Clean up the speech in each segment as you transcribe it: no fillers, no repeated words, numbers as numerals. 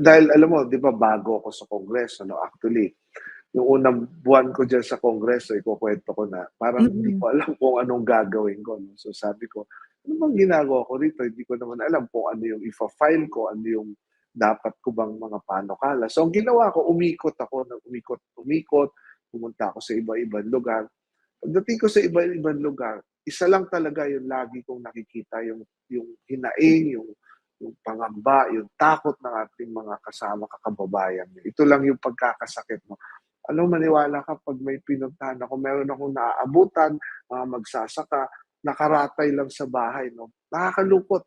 dahil alam mo 'di ba bago ako sa Kongreso 'no, actually yung unang buwan ko diyan sa Kongreso ikukuwento ko na parang hindi Mm. ko alam kung anong gagawin ko 'no. So sabi ko, "Ano bang ginagawa ko rito? Hindi ko naman alam kung ano yung ifa-file ko, ano yung dapat ko bang mga panukala." So ang ginawa ko umikot ako ng umikot, pumunta ako sa iba-ibang lugar. Pagdating ko sa iba-ibang lugar, isa lang talaga yung lagi kong nakikita yung hinaing, yung pangamba, yung takot ng ating mga kasama kakababayan. Ito lang yung pagkakasakit mo. Alam mo maniwala ka 'pag may pinuntahan ako, meron akong naaabutan, mga magsasaka, nakaratay lang sa bahay 'no. Nakakalungkot,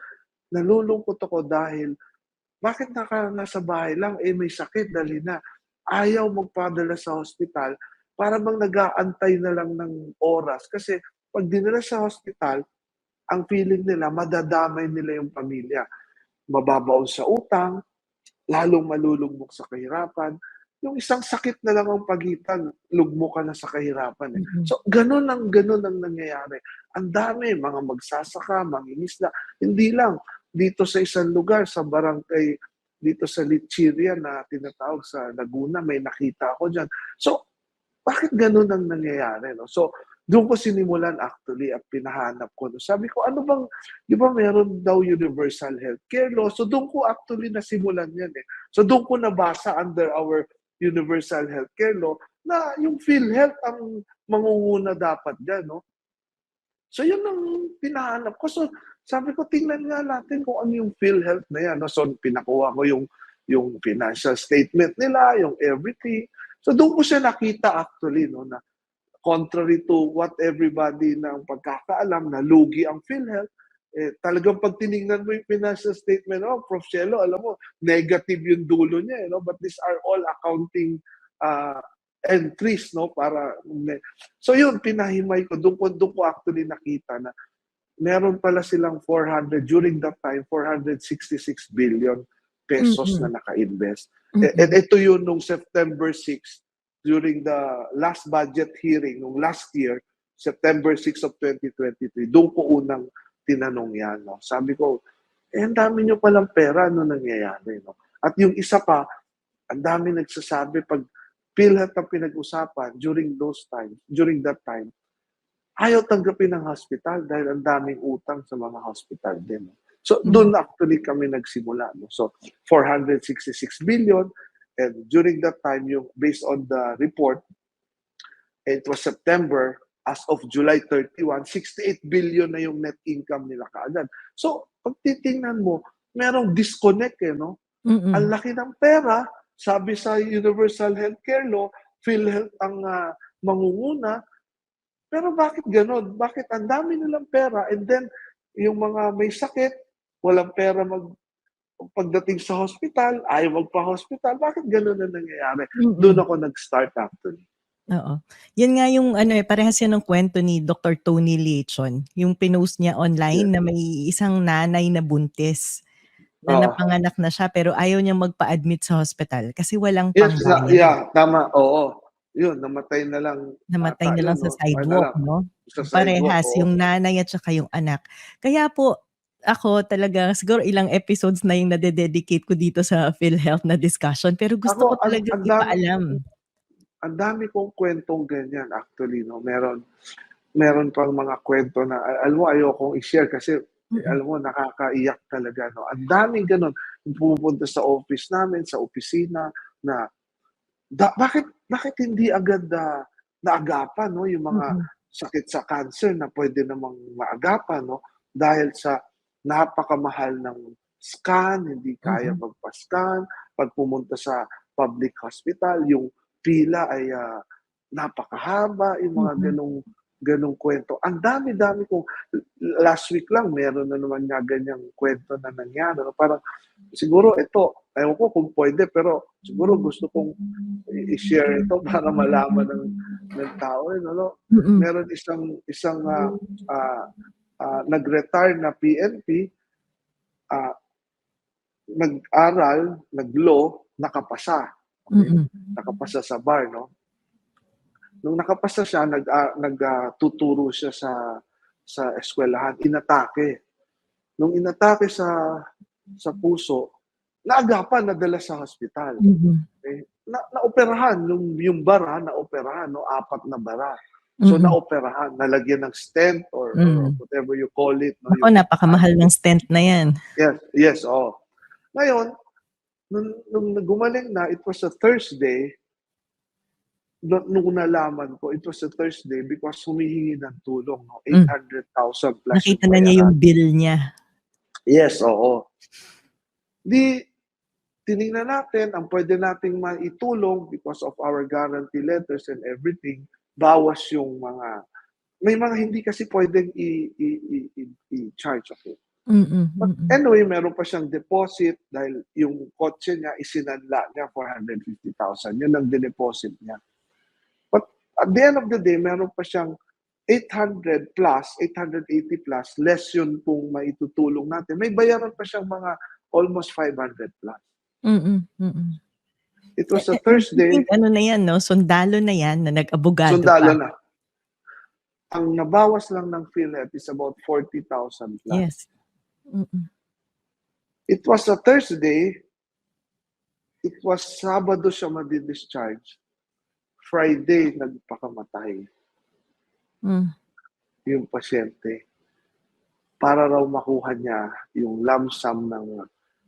nalulungkot ako dahil bakit nasa bahay lang, eh, may sakit dalhin na. Ayaw magpadala sa hospital, para bang nag-aantay na lang ng oras kasi 'pag dinala sa hospital, ang feeling nila madadamay nila yung pamilya. Mababaon sa utang, lalong malulugmok sa kahirapan. Yung isang sakit na lang ang pagitan, lugmok ka na sa kahirapan, eh. Mm. So, gano'n ang nangyayari. Ang dami, mga magsasaka, mangingisda, hindi lang dito sa isang lugar, sa barangay dito sa Lecheria na tinatawag sa Laguna, may nakita ako diyan. So, bakit gano'n ang nangyayari 'no? So, do'n ko sinimulan actually at pinahanap ko 'no. Sabi ko, ano bang 'di ba meron daw universal healthcare law, so do'n ko actually nasimulan 'yan, eh. So, do'n ko nabasa under our universal healthcare law na yung PhilHealth ang mangunguna dapat diyan 'no. So, 'yun ang pinahanap ko. So, sabi ko tingnan nga natin kung ano yung PhilHealth na 'yan 'no. So, pinakuha ko yung financial statement nila, yung everything. So, do'n ko siya nakita actually 'no, na contrary to what everybody ng pagkakaalam na lugi ang PhilHealth, eh, talagang 'pag tiningnan mo yung financial statement, oh, Prof. Cielo, alam mo negative yung dulo niya, eh, 'no, but these are all accounting, ah, entries 'no, para so yun pinahimay ko, dun ko actually nakita na meron pala silang 400 during that time, 466 billion pesos Mm. na naka-invest. And Mm. ito yun nung September 6 during the last budget hearing nung last year, September 6 of 2023, do'n ko unang tinanong 'yan 'no. Sabi ko, "Eh, ang dami niyo palang pera, ano nangyayari 'no?" At yung isa pa, ang daming nagsasabi 'pag PhilHealth ang pinag-usapan during that time, ayaw tanggapin ng hospital dahil ang daming utang sa mga hospital din. So, Mm. do'n actually kami nagsimula 'no. So, 466 billion and during that time yung based on the report, it was September, as of July 31, 68 billion na yung net income nila kaagad. So, 'pag titingnan mo, merong disconnect, eh, 'no? Ang Mm. laki ng pera, sabi sa universal healthcare law, PhilHealth ang, mangunguna, pero bakit gano'n? Bakit ang dami nilang pera and then yung mga may sakit, walang pera pagdating sa hospital, ayaw magpa-hospital, bakit gano'n ang nangyayari? Do'n Mm. ako nag-start actually. Oo. Yun nga yung ano, eh, parehas yan ng kwento ni Dr. Tony Leachon, yung pinost niya online Yes. na may isang nanay na buntis, na Oo. napanganak na siya pero ayaw niyang magpa-admit sa hospital kasi walang Yes, pangbayad. yeah, tama, oo. Yun, namatay na lang Namatay ata na lang yun sa 'no? Ano sidewalk lang, 'no? sa sidewalk, Parehas oo. yung nanay at saka yung anak. Kaya po ako talaga siguro ilang episodes na yung nade-dedicate ko dito sa PhilHealth na discussion pero gusto Ako ko ang talagang ang dami ipaalam. ang dami kong kuwentong ganyan actually 'no. Meron pang mga kuwento na alam mo ayokong i-share kasi, Mm. alam mo nakakaiyak talaga 'no. Ang daming gano'n, pumupunta sa office namin, sa opisina na bakit hindi agad, naagapan 'no, yung mga Mm. sakit sa cancer na puwede namang maagapan 'no, dahil sa napakamahal ng scan, hindi kaya Mm. magpa-scan. 'Pag pumunta sa public hospital, yung pila ay, napakahaba, yung mga Mm. gano'ng kuwento. Ang dami-dami kong last week lang meron na naman nga ganyang kuwento na nangyari 'no, parang siguro ito, ewan ko kung puwede, pero siguro gusto kong i-share ito para malaman ng tao, eh, 'no. Mm. Meron isang, ah, nag-retire na PNP, ah, nag-aral, nag-law, nakapasa, okey. Mm. Nakapasa sa bar 'no. Nung nakapasa siya tuturo siya sa eskuwelahan, inatake. Nung inatake sa puso, naagapan, nadala sa hospital. Okay? Naoperahan, yung bara, naoperahan, no? 4 na bara. So, naoperahan, nalagyan ng stent or whatever you call it. No? Naku, napakamahal ng stent na yan. Yes, oh. Ngayon, nung gumaling na, it was a Thursday, nung nalaman ko, it was a Thursday because humihingi ng tulong, no? 800,000 plus. Nakita na niya yung bill niya. Yes, oo. Di, tinignan natin, ang pwede nating maitulong because of our guarantee letters and everything, bawas yung may mga hindi kasi pwedeng i-charge ako. But anyway, meron pa siyang deposit dahil yung kotse niya, isinanla niya 450,000. Yun ang dineposit niya. But at the end of the day, meron pa siyang 800 plus, 880 plus, less yun kung maitutulong natin. May bayaran pa siyang mga almost 500 plus. It was a Thursday. I think ano na yan, no? Sundalo na yan na nag-abogado Sundalo pa. na. Ang nabawas lang ng PhilHealth is about 40,000 plus. Yes. It was a Thursday. It was Sabado siya madi-discharge. Friday, nagpakamatay. Yung pasyente. Para raw makuha niya yung lump sum ng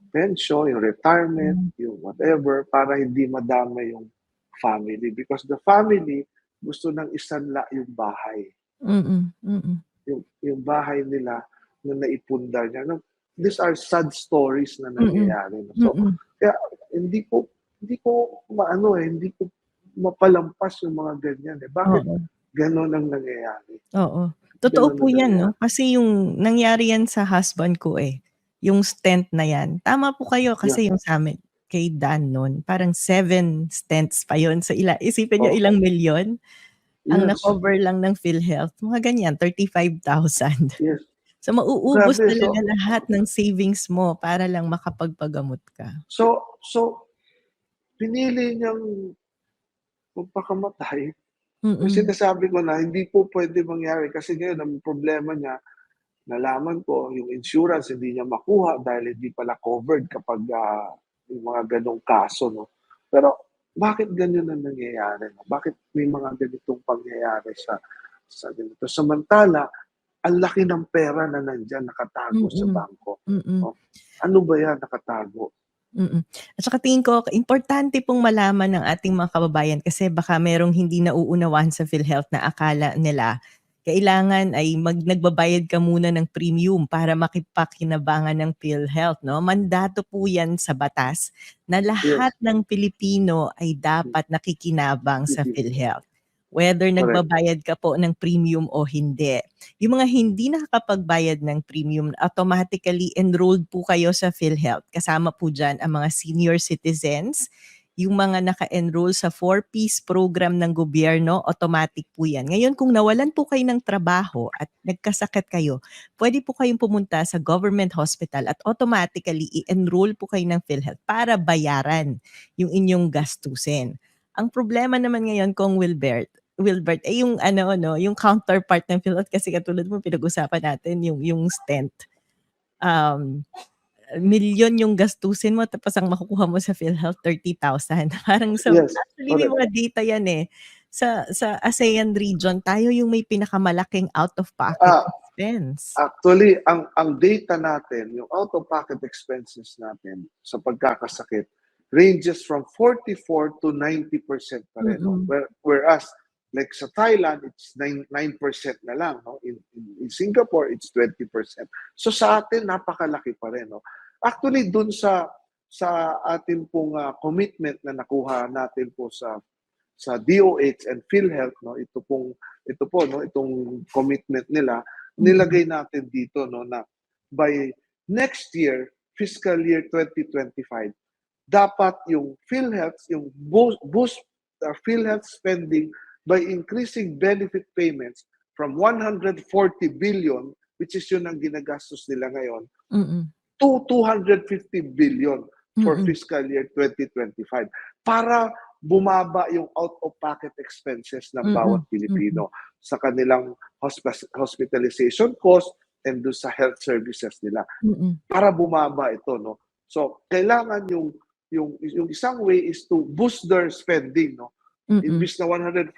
pension, yung retirement, yung whatever, para hindi madama yung family. Because the family gusto nang isanla yung bahay. Yung bahay nila na naipundar niya. No, these are sad stories na nangyayari. So, kaya hindi ko hindi ko mapalampas yung mga ganyan. Bakit ganon ang nangyayari? Oo. Totoo po yan, no? Kasi yung nangyari yan sa husband ko yung stent na yan. Tama po kayo kasi yung sa amin, kay Dan noon, parang 7 stents pa yun. So isipin nyo ilang milyon ang na-cover lang ng PhilHealth. Mga ganyan, 35,000. Yes. So mauubos talaga lahat ng savings mo para lang makapagpagamot ka. So pinili niyang magpakamatay. Sinasabi ko na hindi po pwede mangyari kasi ngayon ang problema niya, nalaman ko yung insurance hindi niya makuha dahil hindi pala covered kapag yung mga ganong kaso. No? Pero bakit ganyan ang nangyayari? No? Bakit may mga ganitong pangyayari sa ganito? Samantala, ang laki ng pera na nandyan nakatago sa bangko. No? Ano ba yan nakatago? At saka tingin ko, importante pong malaman ng ating mga kababayan kasi baka merong hindi nauunawahan sa PhilHealth na akala nila kailangan ay nagbabayad ka muna ng premium para makipakinabangan ng PhilHealth. No? Mandato po yan sa batas na lahat ng Pilipino ay dapat nakikinabang sa PhilHealth. Whether nagbabayad ka po ng premium o hindi. Yung mga hindi nakakapagbayad ng premium, automatically enrolled po kayo sa PhilHealth. Kasama po dyan ang mga senior citizens, yung mga naka-enroll sa 4-piece program ng gobyerno, automatic po yan. Ngayon, kung nawalan po kayo ng trabaho at nagkasakit kayo, pwede po kayong pumunta sa government hospital at automatically i-enroll po kayo ng PhilHealth para bayaran yung inyong gastusin. Ang problema naman ngayon kung Wilbert, yung yung counterpart ng PhilHealth kasi katulad mo pinag-usapan natin yung stent. Milyon yung gastusin mo tapos ang makukuha mo sa PhilHealth 30,000. Parang actually may mga data yan Sa ASEAN region, tayo yung may pinakamalaking out-of-pocket expense. Actually, ang data natin, yung out-of-pocket expenses natin sa pagkakasakit, ranges from 44 to 90% pa rin. No? Whereas, like sa Thailand, it's 9% na lang. No? In Singapore, it's 20%. So sa atin, napakalaki pa rin. No? Actually, dun sa atin pong commitment na nakuha natin po sa DOH and PhilHealth, no? Ito po no, itong commitment nila, nilagay natin dito no na by next year, fiscal year 2025, dapat yung PhilHealth, yung boost PhilHealth spending by increasing benefit payments from 140 billion, which is yun ang ginagastos nila ngayon, to 250 billion for fiscal year 2025 para bumaba yung out-of-pocket expenses ng bawat Pilipino sa kanilang hospitalization cost and do sa health services nila. Para bumaba ito, no? So, kailangan yung isang way is to boost their spending, no? Imbis na 140,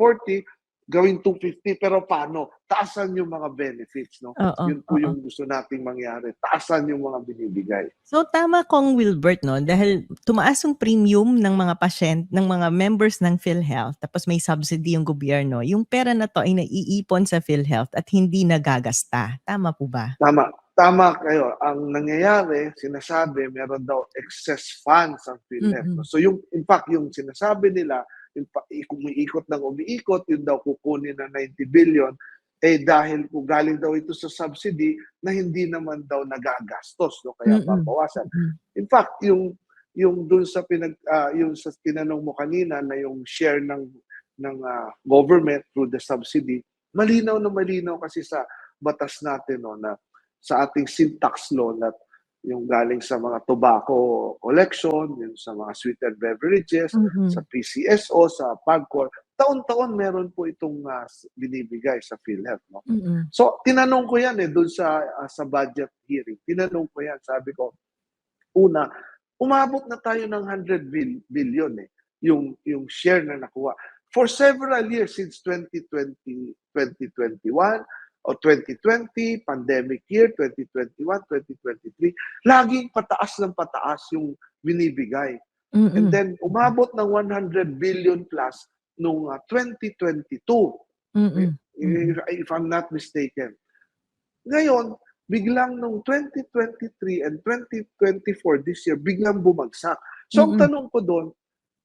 gawin 250, pero paano? Taasan yung mga benefits, no? Oo, Yun po oo. yung gusto nating mangyari. Taasan yung mga binibigay. So tama Kong Wilbert 'no, dahil tumaas yung premium ng mga ng mga members ng PhilHealth tapos may subsidy yung gobyerno, yung pera na 'to ay naiipon sa PhilHealth at hindi nagagasta, tama po ba? Tama, tama kayo. Ang nangyayari, sinasabi, meron daw excess funds ang PhilHealth, no? Mm. So yung in fact, yung sinasabi nila, yung umiikot ng umiikot, yun daw kukunin ng 90 billion, dahil kung galing daw ito sa subsidy na hindi naman daw nagagastos, no? Kaya Mm, babawasan. mm. In fact, yung dun sa yung sa tinanong mo kanina na yung share ng government through the subsidy, malinaw na malinaw kasi sa batas natin, no, na sa ating sin tax law na yung galing sa mga tobacco collection, yung sa mga sweetened beverages, sa Mm, PCSO, sa PAGCOR, taon-taon meron po itong binibigay sa PhilHealth, no? mm. So tinanong ko yan doon sa budget hearing. Tinanong ko yan, sabi ko, una, umabot na tayo ng 100 billion yung share na nakuha. For several years since 2020, 2021 o 2020, pandemic year, 2021, 2023, laging pataas ng pataas yung binibigay. And Mm, then umabot ng 100 billion plus nung 2022, mm, mm. if I'm not mistaken. Ngayon, biglang nung 2023 and 2024, this year, biglang bumagsak. So ang Mm. tanong ko doon,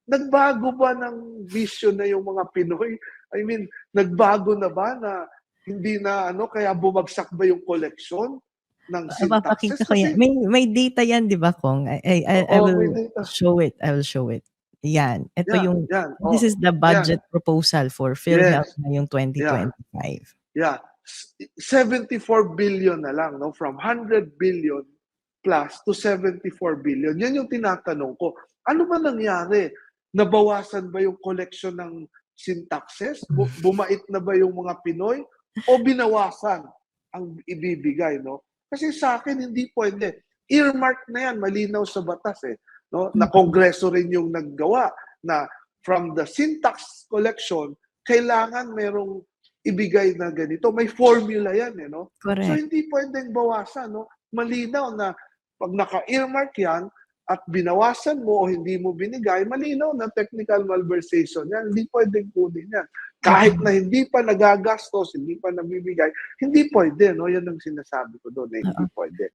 nagbago ba ng vision na yung mga Pinoy? I mean, nagbago na ba na hindi na ano, kaya bumagsak ba yung koleksyon ng sin taxes? Mapapakita ko yan. Kasi, May data yan 'di ba Kong? I oo, may will data. show it, I will show it. Yan, ito Yan, yung yan, this is the yan. budget proposal for PhilHealth Yes, ngayong yeah. 2025. Yeah, 74 billion na lang, no? From 100 billion plus to 74 billion. Yan yung tinatanong ko. Ano ba nangyari? Nabawasan ba yung collection ng sin taxes? Bumait na ba yung mga Pinoy? O binawasan ang ibibigay, no? Kasi sa akin, hindi pwede. Earmark na yan, malinaw sa batas no? Na Mm, kongreso rin yung naggawa na from the sin tax collection, kailangan merong ibigay na ganito. May formula yan, no? So, correct. hindi pwedeng bawasan, no? Malinaw na pag naka-earmark yan at binawasan mo o hindi mo binigay, malinaw na technical malversation yan. Hindi pwedeng kunin yan. Kahit Mm, na hindi pa nagagastos, hindi pa nabibigay, hindi pwede, no? Yan ang sinasabi ko doon, hindi oo. pwede.